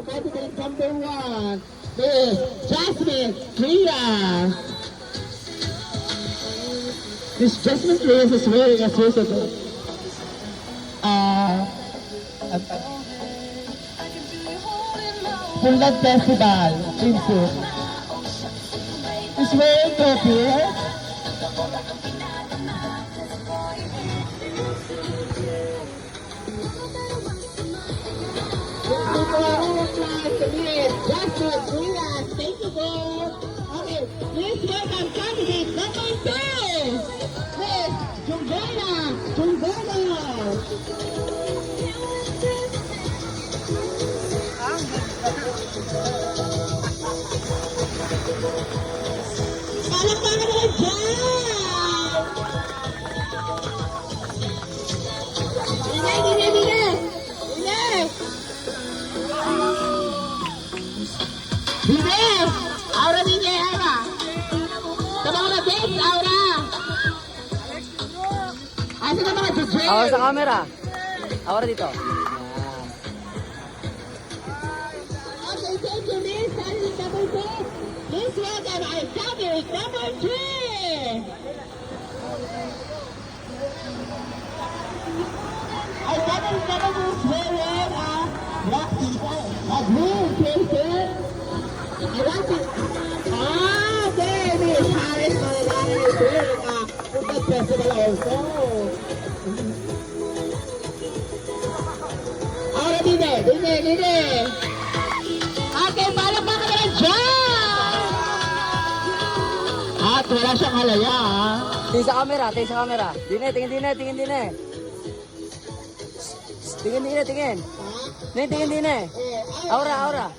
candidate number 1, Miss Jasmine Reyes. Miss Jasmine Reyes is wearing a suitable Punlad Festival swimsuit. Is wearing curfew. Thank you, girl. Okay, please welcome candidate number 2, Miss Jungana. Palakpakan naman dyan! Dine! Aura Dine, Aura! Tabang na base, Aura! Asa na mga DJ? Aura sa camera. Aura dito. Okay, thank you, Miss. Candidate number 2. Please welcome our candidate number 3. Our candidate number 2 is wearing a blue t-shirt. There, Miss Harris Malalaki is wearing a Punta Festival also. Ahora Dine. Okay, palakpakan ka naman dyan! At wala siyang halaya, ha? Tingin sa camera. Tingin. Tingin. Aura.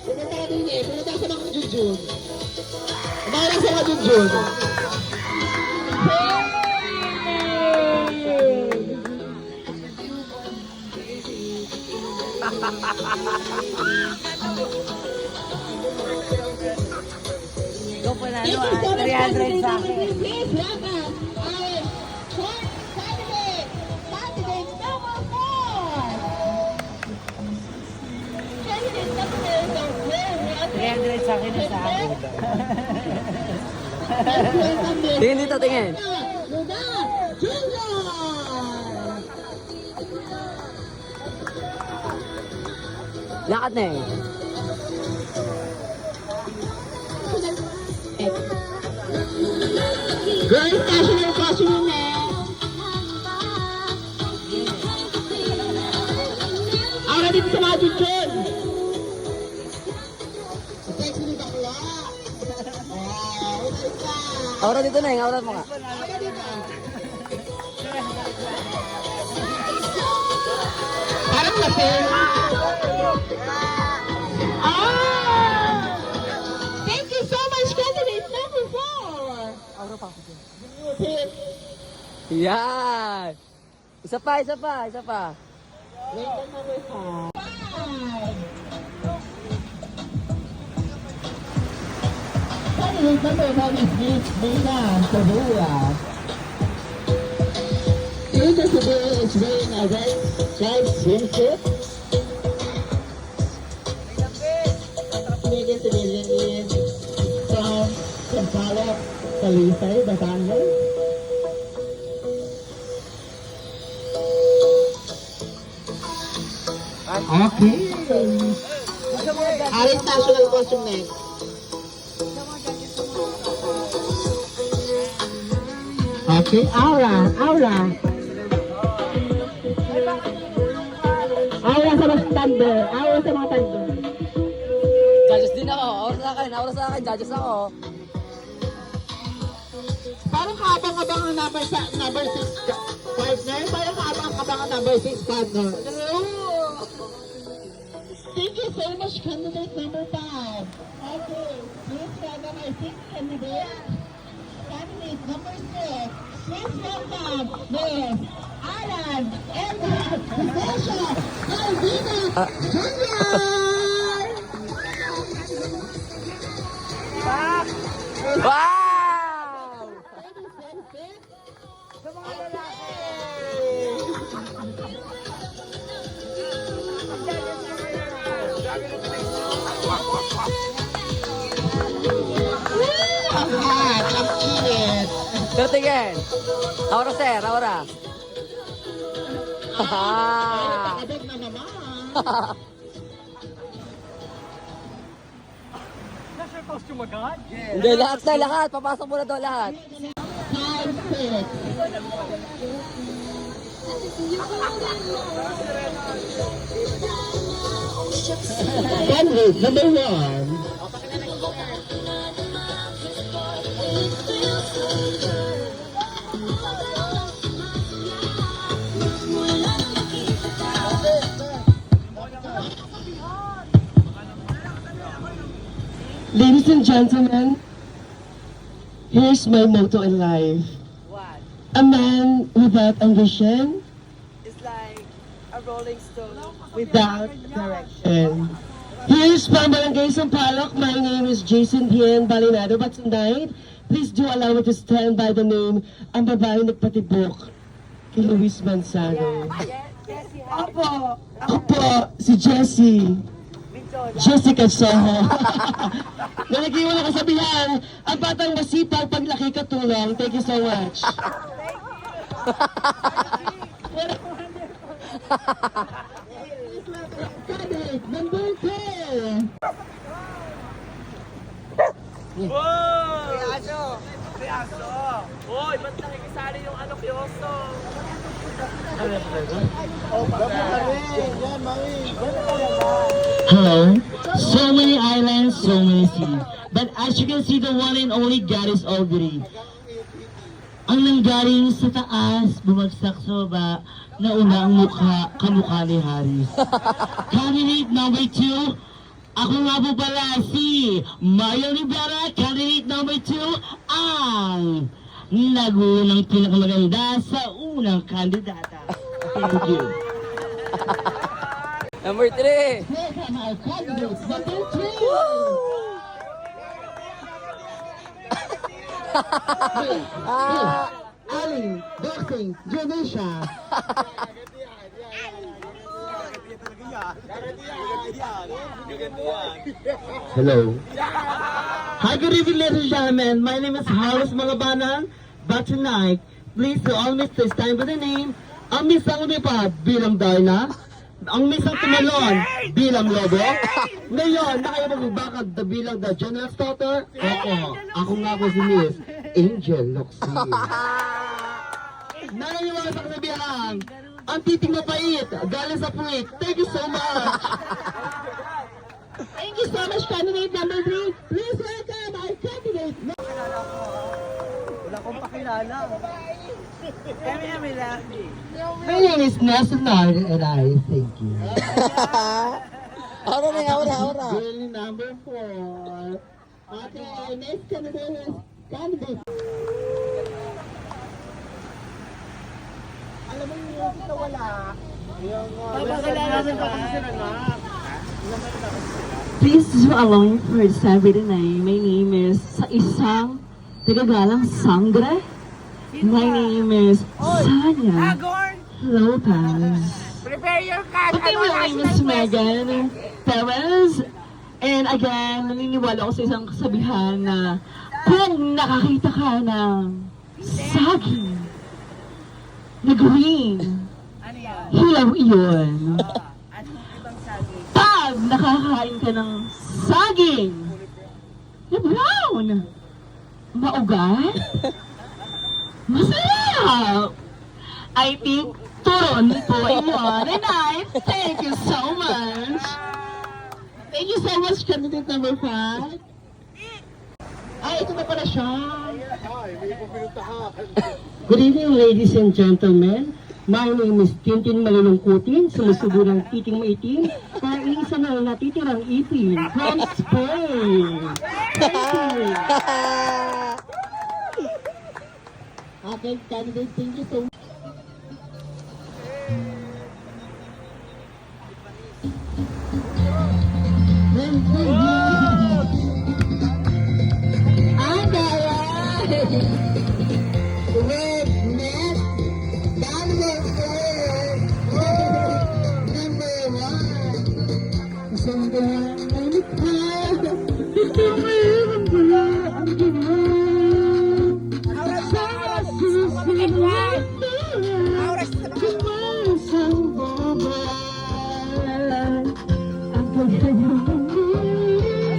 Pumunta ka Dine, pumunta sa mga Junjun. Umara sa mga Junjun. Ikaw pa na, 300 sa akin. Please welcome our fourth candidate number 4. Candidate number 4. 300 sa akin na sa akin. Let's welcome Miss Tingin dito, tingin. Luna Junior. Lakad na eh. Girl, national costume na. Ahora dito sa mga Junjun. Sexy ni bakla. Aura dito na eh. Aura mo nga. Parang lasing. Thank you so much, candidate number 4. Aura pa. Tip. Yan. Isa pa. Wait lang number 5. Candidate number 1 is Miss Mina Sabua. Lisa Sabua is wearing a red striped swimsuit. Lisa Sabua is from Sampaloc, Talisay, Batangas. Okay. Aris national costume next. Okay, Aura sa mga thunder. Aura sa mga thunder. Judges din ako. Aura sa akin. Judges ako. Parang kaabang-abang ang number 6 partner. Parang kaabang-abang ang number 6 partner. Thank you so much, candidate number 5. Okay, please welcome our 6th candidate. Candidate number 6. Please welcome Miss Alan Emma Vicencio Alvina Jr. Wow! Sa mga lalaki. Ang hot, ang init. Pero tingin. Ahora, sir. Ahora. Ah. Pakabog na naman. Hindi, lahat na, lahat. Papasok mo na doon, lahat. 5, 6. Candidate number 1. Ladies and gentlemen, here's my motto in life. What? A man without ambition, It's like a rolling stone. without direction. Here's from Barangay Sampaloc. My name is Jason Bien Balinado. But tonight, please do allow me to stand by the name ang babae nagpatibok kay Luis Manzano. Yes, you have Opo! Ako po, si Jessie. Victoria. Jessica Soho. Nalagay mo na kasabihan, ang batang masipag paglaki katulong. Thank you so much. Candidate number 2. Priaso! Priaso! Hoy, ba't nakikisali yung ano, Kyoso? Hello. So many islands, so many seas. But as you can see, the one and only God is all great. Ang nanggaling sa taas, bumagsak sa baba, nauna ang mukha, kamukha ni Haris. Candidate number 2, ako nga po pala si Mario Rivera. Candidate number 2, ang nagunang pinakamaganda sa unang kandidata. Thank you. Number 3. Here come our candidates number 3. Ali, boxing, Janisha. Hello. Hi, good evening, ladies and gentlemen. My name is Haris Malabanan. But tonight, please to all miss this time by the name, ang misang umipa bilang Darna, ang misang tumalon bilang Lobo. Ngayon, na kayo magbabakad na bilang the General's Daughter. Oo, ako nga po si Miss Angel Loxie. Naniniwala sa kasabihan, ang titing mapait, galing sa puwit. Thank you so much. Thank you so much, candidate number 3. Please welcome our candidate. Wala kong pakilala. Emi lang. My name is Nelson Nard and I thank you. Ahora na, ahora, ahora. Girl number 4. Okay, next candidate is candidate. Alam mo yung kita wala. Pakilala mo pa kasi na. Please do allow me for sabi the name. My name is sa isang tagagalang sangre. My name is Sanya Agorn! Lopez. Prepare your cash. Okay, my name is Megan Perez. And again, naniniwala ako sa isang kasabihan na kung nakakita ka ng saging na green, Ano yan? hilaw iyon. Anong ibang sabi? Pag nakakain ka ng saging na brown, maugat, masarap. I think turon po iyon. And I thank you so much. Thank you so much, candidate number 5. Ay, ito na pala siya. Good evening, ladies and gentlemen. My name is Tintin Malulungkutin, sumusubo ng titing maitim, para isa na natitirang ipin from Spain. Thank you. Okay, candidate, thank you so much. sanda na likha. Ito mayroon pala ang ginawa. Sa susunod kumasang babay. Ang pagkayang sa babay.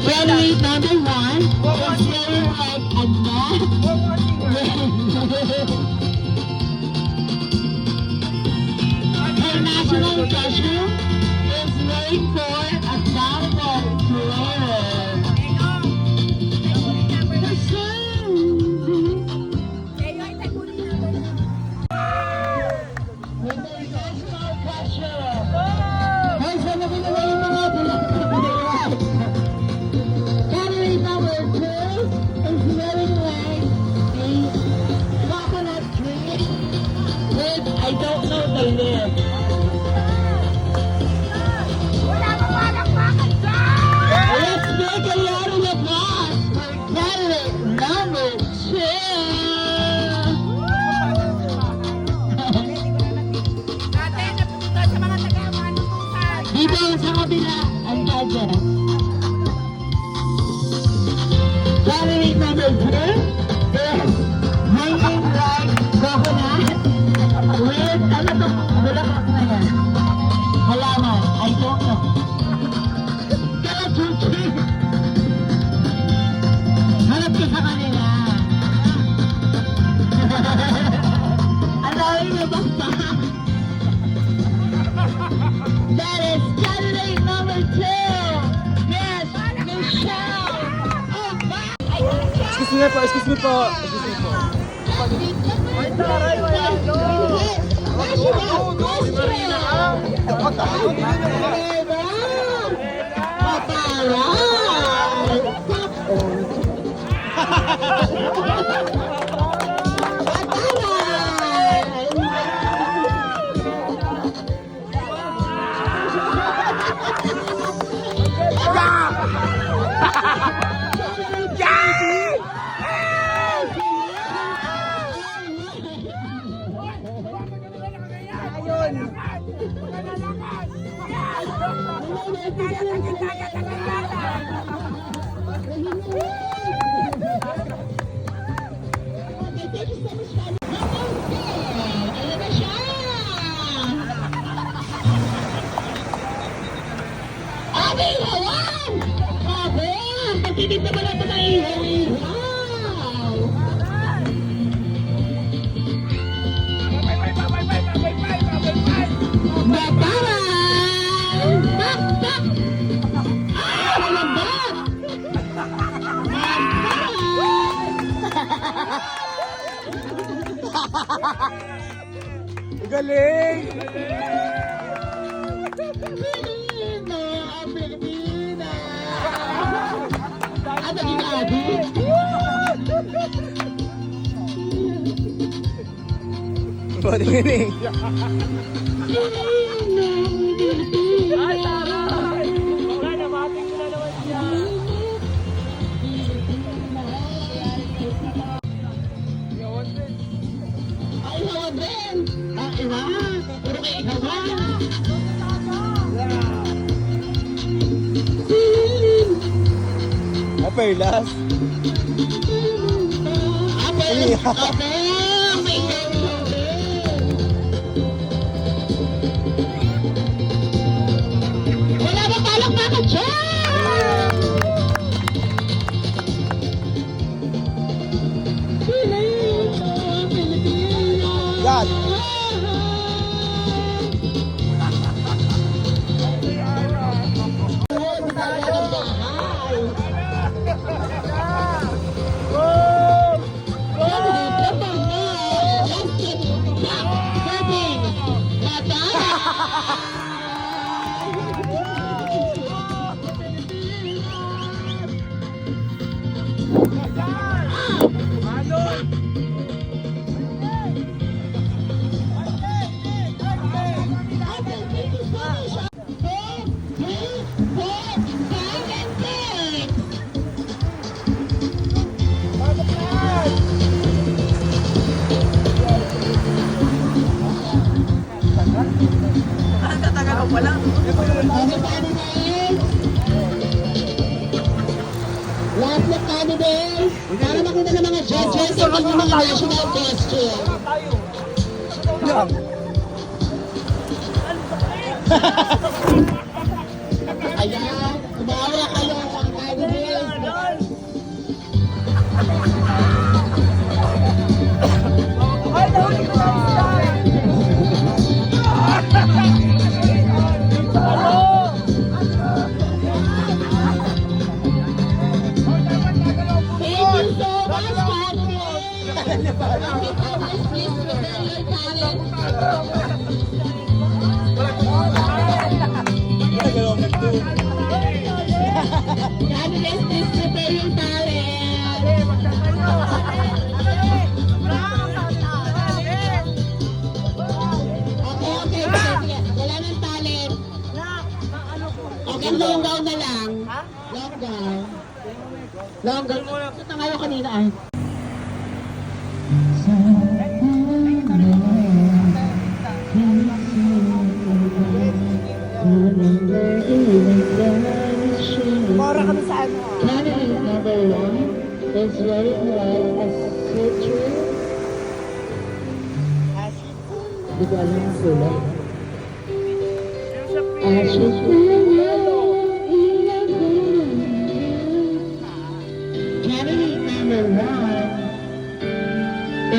Family number one is feeling like a nut. Her national treasure is waiting for a valuable player. The Family number two is wearing like a coconut tree with I don't know the lip. Let's make a lot of applause for candidate number two. Dito sa kabila, ang judges. Candidate number two is hanging like coconut with, ano to, bulaklak na yan. Halaman, I don't know. Kalachuchi! Hanap ka sa kanila. Ang dami na ba pa? That is candidate number two. Yes, Michelle. Oh, my. Excuse me po. Pagtitip naman natin na ihaw. Bye-bye! Bak! Ah! Malambot! Galing! Pilipina! Pilipina! Ano ginagawa? Buti galing. Ay, taray! Wala, namating ko na naman siya. ay, hawan din! Ah, iwa! Puro kayo hawan! Okay, last. Ape! Ape! Wala ba talak bakit dyan? Yan. Wow! Ang tatagal mo pala. Other candidates? Last na candidates? Para makita ng mga judges ang mga national costume. Ayan, umawa kayo ang candidates. Thank you so much, candidates. Please reveal your talent. Candidates, please prepare your talent. Okay, okay, sige. Wala nang talent. Okay, long gown na lang. Long gown. Long gown. Ito nga yung kanina ay. Mora kami sa ano. Candidate number 1 is wearing white as citrus. Hindi ko alam ang sulat. Ashes. Candidate number 1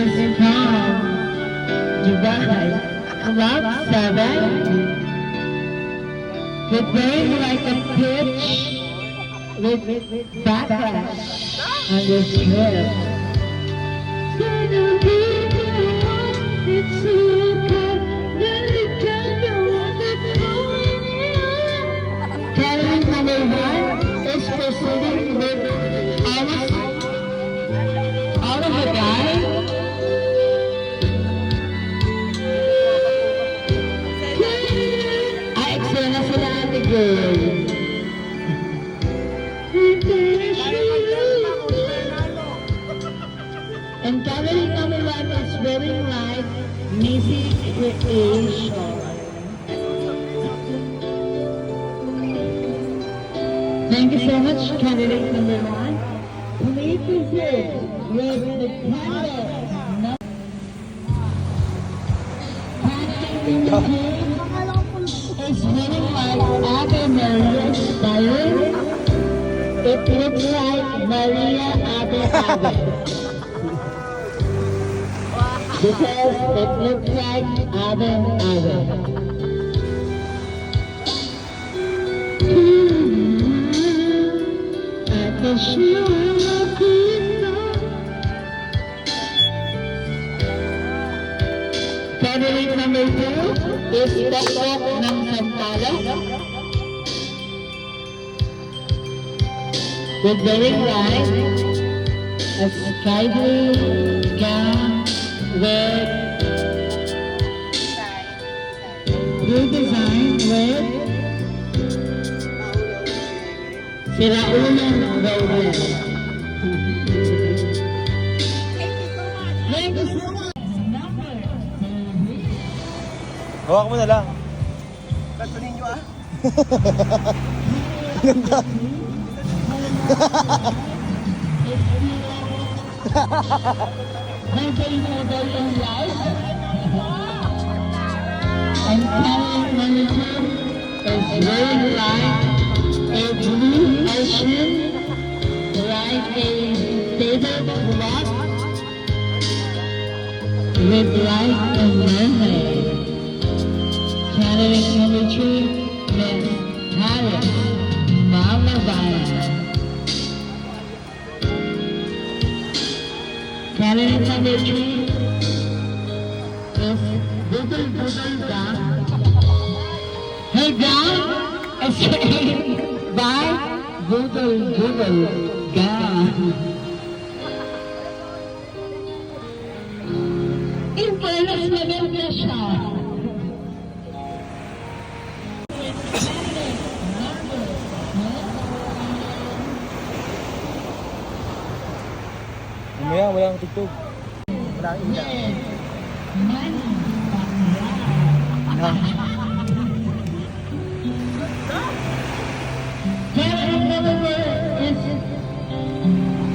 is from Dubai. Club 7. With wearing like a pitch with backlash on your shirt. Candidate number 1 is proceeding with all of the guys. Ay, eksena sila ate girl. And candidate number 1 is wearing like Missy Creation. Thank you so much, candidate number 1. Please proceed with the candidate. Candidate number 2 is wearing like Ave Maria style. It looks like Maria Ave Ave. Because it looks like Ave Ave. At the candidate number 2 is Tekok ng Sampaloc. With wearing white, a sky blue gown with blue design with Siraunang Rowell. Thank you so much. Hawak mo na lang. Ganto ninyo ah. And candidate number 2 is wearing like a blue ocean, like a tablecloth with like a mermaid. Candidate number 3 is Paris Mamavaya. Candidate number 3 is Google Gown. Her gown is made by Google Gown. In fairness, maganda siya. Mamaya, walang tugtog. Walang ina. na. Candidate number 4 is...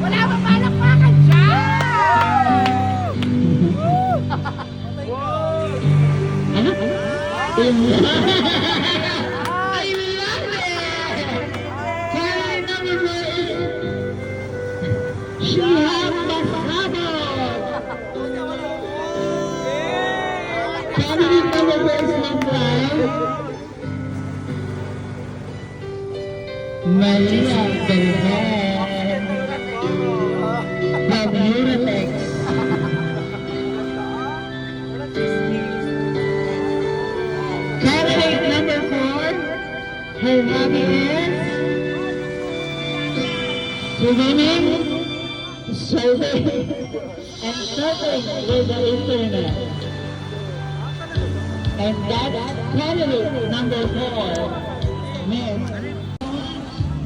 Wala bang palakpakan dyan? Ano? I love it! Candidate number 4 is... Shihab Masabo! Candidate number 4 is Maglay. Maria Belmont from Uratex. Candidate number 4, her hobby is swimming, surfing, and surfing with the internet. And that's candidate number 4, Miss.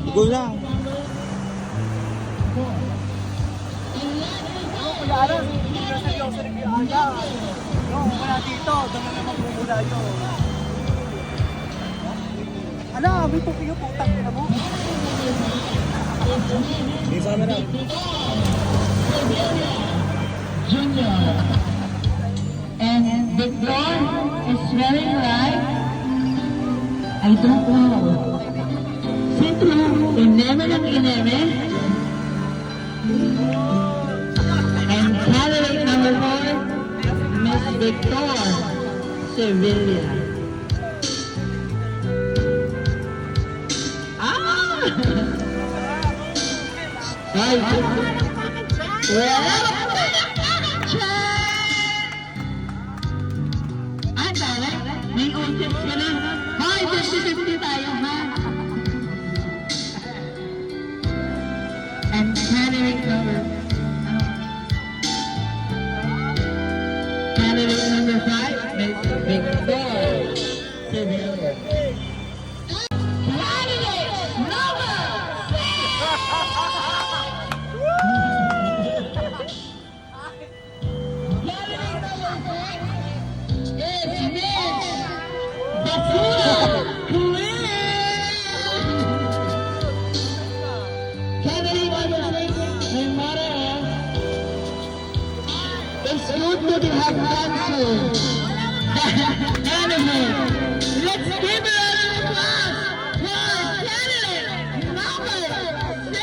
Go na. Kuya Alan, hindi na seryoso rin yung Aga. Yung wala dito, dami na magmumula yun. Ala, may pupi yung putang na mo. Yung sa camera. Junior. And Victor is wearing like, I don't know. Sino? Ineme ng ineme? And candidate number 4, Miss Victor Sevilla. Ah! Ay, well, ang dami, may audience ka na. Hoy, 50-50 tayo, ha? And candidate number 5, Miss Victor Sevilla. Candidate number 6 is Miss Basura Queen. Candidate number 6, my motto is good to have cancer. Anyway, let's give it a applause for candidate number 6.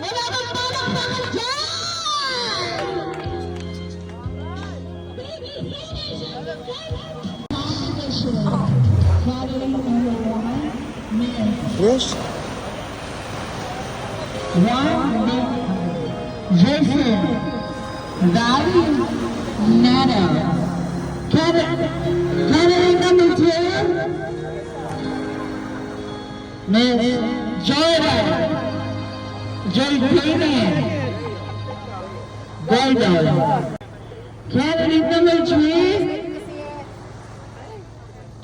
Wala bang palakpakan dyan? Candidate number 1, Miss Yes. Jason Valley Nano. Candidate number 2, Miss Jordan Gordon. Candidate number 3,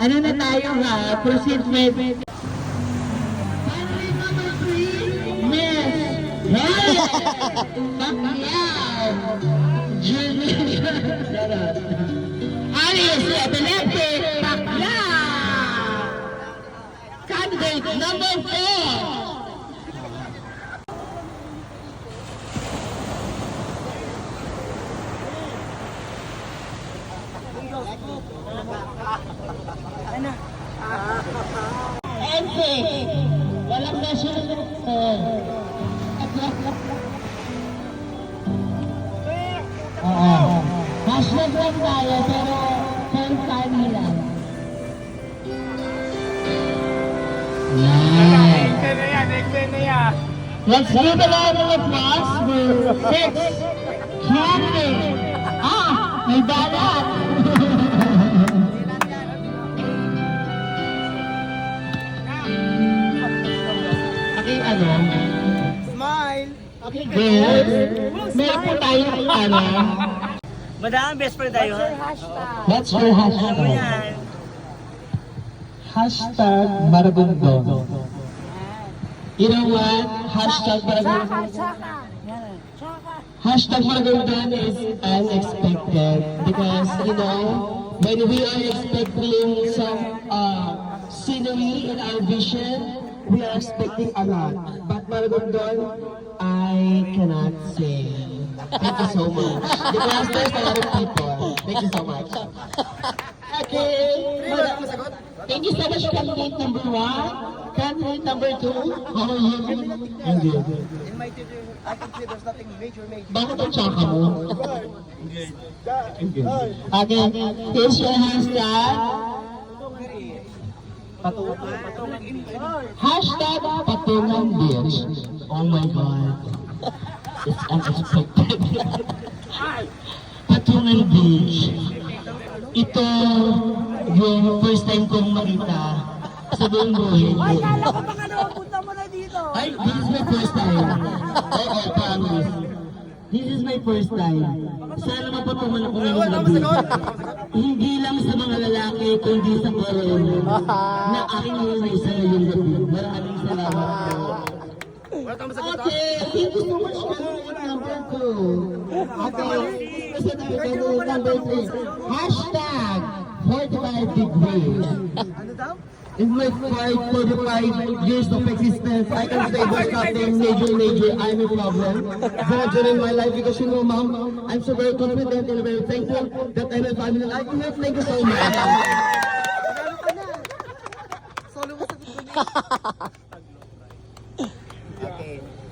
ano na tayo ha? Proceed with candidate number 3, Miss Helen Pacquiao Jr. Alias Ebenete Pacquiao. Candidate number 4. MC, walang national. Oo. Hashtag lang tayo, pero first time lang. Yan. Explain na yan. Let's give a round of applause for 6 candidate. May balat. Okay, ano? Smile! Well, meron po tayong ano. Madam, best friend tayo ha? What's your hashtag? Yan. Hashtag Marabundo. You know what? Hashtag Marabundo. Hashtag Magandang is unexpected because, you know, when we are expecting some scenery in our vision, we are expecting a lot. But Magandang, I cannot say. Thank you so much. Because there's a lot of people. Thank you so much. Okay. Thank you so much, candidate number 1. Candidate number 2. How are you? I'm good. In my theater, I can say there's nothing major. Bakit ang tsaka mo? Okay, here's your hashtag. Hashtag Patungan Beach. Oh my God. It's unexpected. Patungan Beach. Ito yung first time kong makita sa buong buhay ko. Ay, this is my first time. Oo, promise. This is my first time. Sana mapatungan ako ngayong gabi. Hindi lang sa mga lalaki, kundi sa corona na aking nilisa ngayong gabi. Maraming salamat po. Okay, thank you so much. Number 2. Okay, kasi number 3. Hashtag 45 degrees. In my 45 years of existence, I can say there's nothing major I'm a problem. But in my life, because you know, Mom, I'm so very confident and very thankful that I'm a family life. Thank you so much.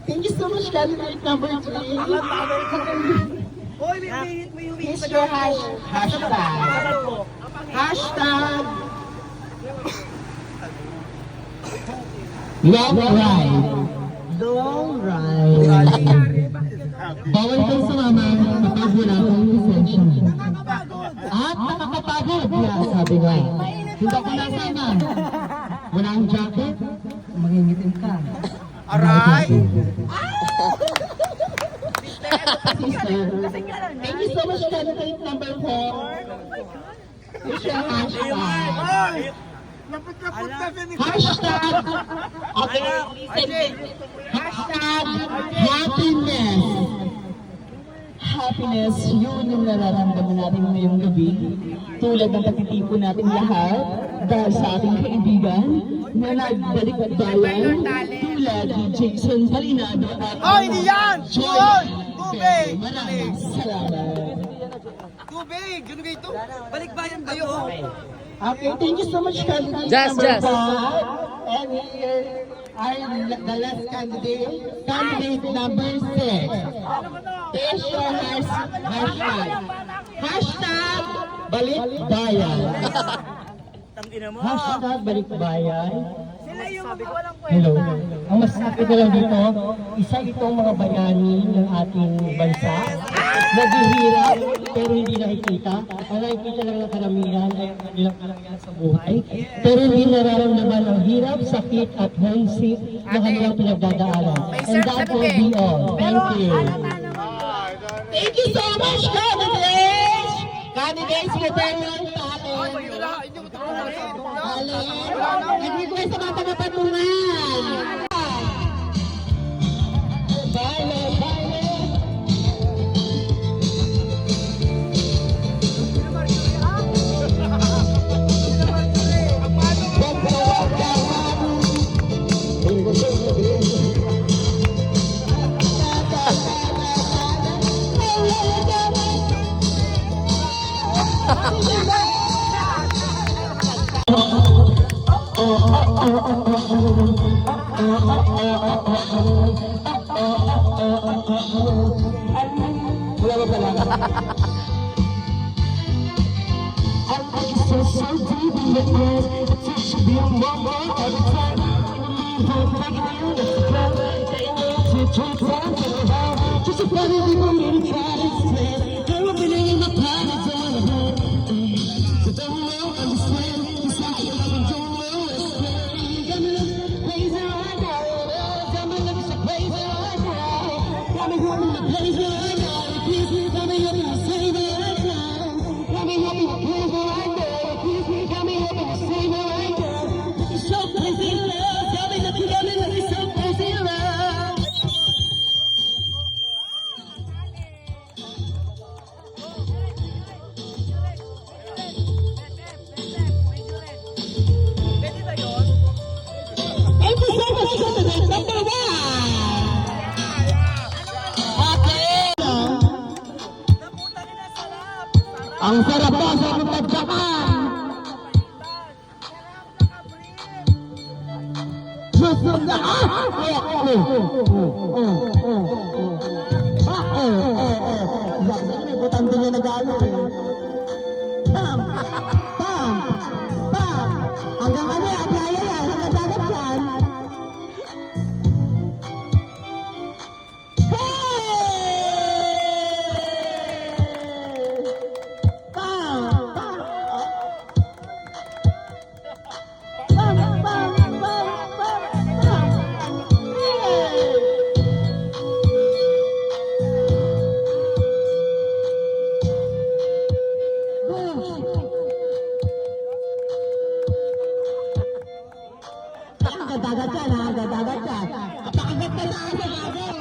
Thank you so much, candidate number 3. Here's your hashtag. Hashtag long ride. Long ride. Bawal kang sumama kapag wala kang lisensya. At nakakapagod. Yeah, sabi nga. Hindi ako nasama. Wala ang jacket, mangingitim ka. Aray! Thank you so much, candidate number 4. Here's your hashtag. Hashtag, okay, hashtag happiness. Happiness, yun yung nararamdaman natin ngayong gabi. Tulad ng pagtitipon natin lahat dahil sa ating kaibigan na nagbalik at bayan tulad ni Jason Malinado at Hindi yan! Joy. Tubig! Maraming salamat. Tubig! Yun nga ito? Balik bayan ba yun? Okay, thank you so much, candidate Just. number 5. And here are the last candidate number 6. Here's your hashtag. Hashtag Balikbayan. Hashtag Balikbayan. Hello. Ang masasabi ko lang dito, isa itong mga bayani ng ating bansa. Naghihirap pero hindi nakikita. Ang nakikita lang ng karamihan ay ang kanilang kalangyaan sa buhay. Pero hindi nararamdaman ang hirap, sakit at homesick na kanilang pinagdadaanan. And that will be all. Thank you. Thank you so much, candidates! Candidates, prepare lang sa atin. Hindi ko sa mga tagapatungan. Bye, bye. Wala ba pala? So deep in the earth, it should be a moment every time. Just a funny little little try to explain. They're opening in my pocket, don't know. So don't know, understand. It's like you love and don't know what's playing. Got me looking crazy right now. Got me looking so crazy right now. Got me holding the place right now. Got me up in the same right now. Got me up in the place right now. Got me up in the same right now. It's so crazy love. Got me looking so crazy love. Ang sarap po sa mga Japan! Susunod na! May butante niya nag-ano eh. Pam! Pam! Pam! Hanggang ano yan? Kaya yan! Hanggang dagat yan! Dagat yan, ha? Dagat yan. Kapakagat na tayo sa dagat.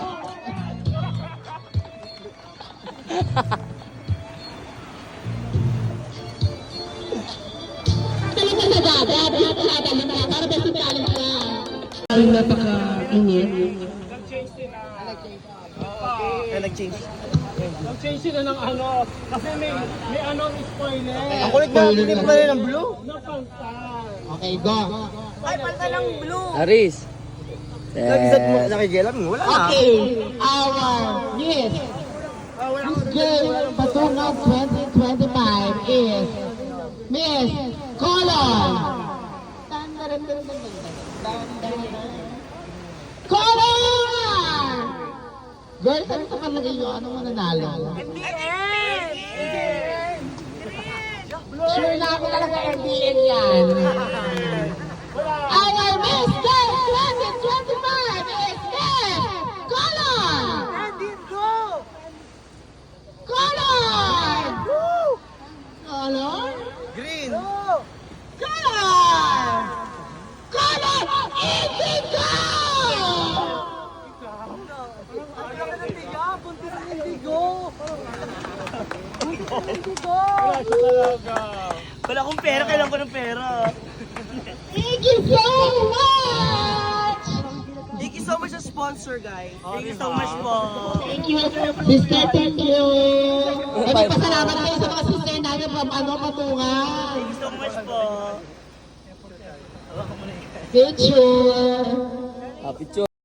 Talaga sa dagat. Para ba sa talim ka? Ay, napaka-init. Nag-change sila ng ano. Kasi may ano spoiler. Ang kulit na, hindi pa rin ng blue. Okay, go. Aris. Nag-isat mo, nakikialam mo, wala na. Okay, our Miss Girl Patungan 2025 is Miss Colon. Colon! Girl, saan ka pa lagay yun? Ano mo nanalo? Sure na ako talaga MBN yan. Our Miss Girl 2025 is Miss Colon! Colon! Colon? Green. Colon! Colon! Indigo! Wala akong pera, kailangan ko ng pera. Thank you so much! Thank you so much sa sponsor, guys. Thank you so much po. Thank you, sister. Thank you. Pasalamat kayo sa mga sister namin from Patungan. Thank you so much po. Picture. Picture.